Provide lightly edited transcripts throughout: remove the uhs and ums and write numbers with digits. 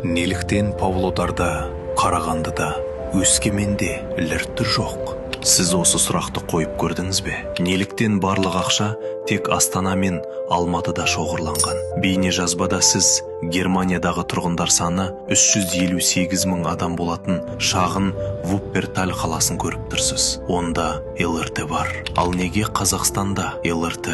Неліктен Павлодарда, Қарағандыда, Өскеменде лірттір жоқ? Сіз осы сұрақты қойып көрдіңіз бе? Неліктен барлық ақша тек Астана мен Алматыда шоғырланған? Бейне жазбада сіз Германиядағы тұрғындар саны 358 мың адам болатын шағын Вупперталь қаласын көріп тұрсыз. Онда ЛРТ бар. Ал неге Қазақстанда ЛРТ,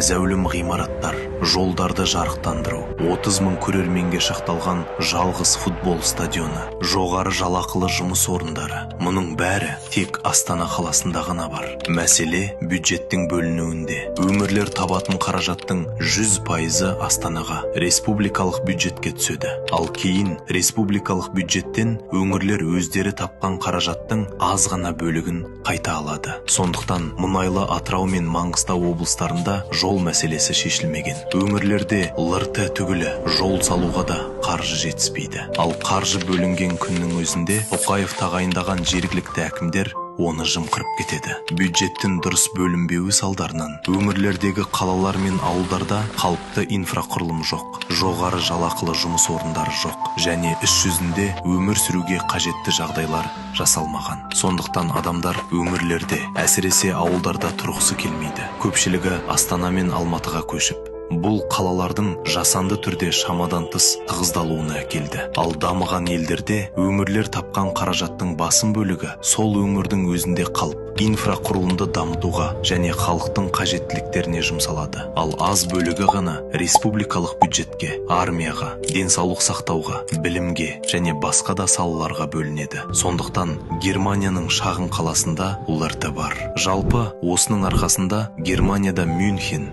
зәулім ғимараттар, жолдарды жарықтандыру, 30 мың көрерменге шақталған жалғыз футбол стадионы, жоғары жалақылы жұмыс орындары? Мұның бәрі тек Астана қаласында ғана бар. Мәселе бюджеттің бөлінуінде. Өңірлер табатын қаражаттың 100% Астанаға, республикалық бюджетке түседі. Ал кейін республикалық бюджеттен өңірлер өздері тапқан қаражаттың аз ғана бөлігін қайта алады. Сондықтан мұнайлы Атырау мен Маңғыстау облыстарында жол мәселесі шешілмеген. Өңірлерде ЛРТ түгілі жол салуға да қаржы жетіспейді. Ал қаржы бөлінген күннің өзінде Тоқаев тағайындаған жергілікті әкімдер оны жымқырып кетеді. Бюджеттің дұрыс бөлінбеуі салдарынан өңірлердегі қалалар мен ауылдарда қалыпты инфрақұрылым жоқ, жоғары жалақылы жұмыс орындары жоқ, және іс жүзінде өмір сүруге қажетті жағдайлар жасалмаған. Сондықтан адамдар өңірлерде, әсіресе ауылдарда тұрғысы келмейді. Көпшілігі Астана мен Алматыға көшіп, бұл қалалардың жасанды түрде шамадан тыс тығыздалуына әкелді. Ал дамыған елдерде өңірлер тапқан қаражаттың басым бөлігі сол өңірдің өзінде қалып, инфрақұрылымды дамытуға және халықтың қажеттіліктеріне жұмсалады. Ал аз бөлігі ғана республикалық бюджетке, армияға, денсаулық сақтауға, білімге және басқа да салаларға бөлінеді. Сондықтан Германияның шағын қаласында ЛРТ бар. Жалпы осының арқасында Германияда Мюнхен,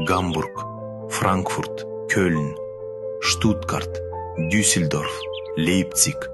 Гамбург, Франкфурт, Кёльн, Штутгарт, Дюссельдорф, Лейпциг,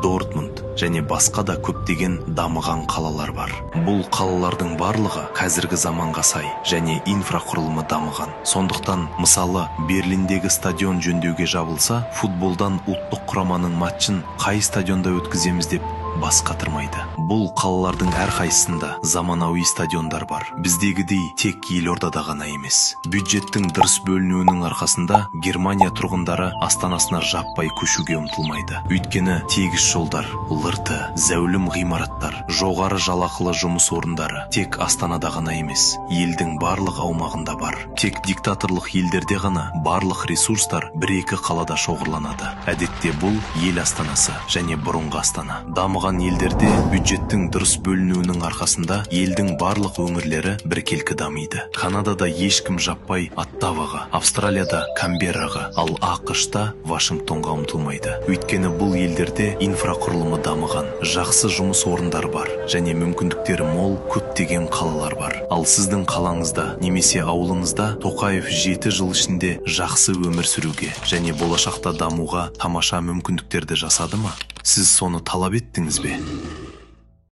Дортмунд және басқа да көптеген дамыған қалалар бар. Бұл қалалардың барлығы қазіргі заманға сай және инфрақұрылымы дамыған. Сондықтан, мысалы, Берлиндегі стадион жөндеуге жабылса, футболдан ұлттық құраманың матчын қай стадионда өткіземіз деп бас қатырмайды. Бұл қалалардың әрқайсысында заманауи стадиондар бар. Біздегідей тек елордада ғана емес. Бюджеттің дұрыс бөлінуінің арқасында Германия тұрғындары астанасына жаппай көшуге ұмтылмайды. Өйткені тегіс жолдар, ЛРТ, зәулім ғимараттар, жоғары жалақылы жұмыс орындары тек Астанада ғана емес, елдің барлық аумағында бар. Тек диктаторлық елдерде ғана барлық ресурстар бір-екі қалада шоғырланады. Әдетте бұл ел астанасы және бұрынғы Астана. Дамыған елдерде бюджеттің дұрыс бөлінуінің арқасында елдің барлық өңірлері біркелкі дамиды. Канадада ешкім жаппай Оттаваға, Австралияда Канберраға, ал ақш-та Вашингтонға ұмтылмайды. Өйткені бұл елдерде инфрақұрылымы дамыған, жақсы жұмыс орындары бар және мүмкіндіктері мол көптеген қалалар бар. Ал сіздің қалаңызда немесе ауылыңызда Тоқаев 7 жыл ішінде жақсы өмір сүруге және болашақта дамуға тамаша мүмкіндіктерді жасады ма? Сіз соны талап еттіңіз бе?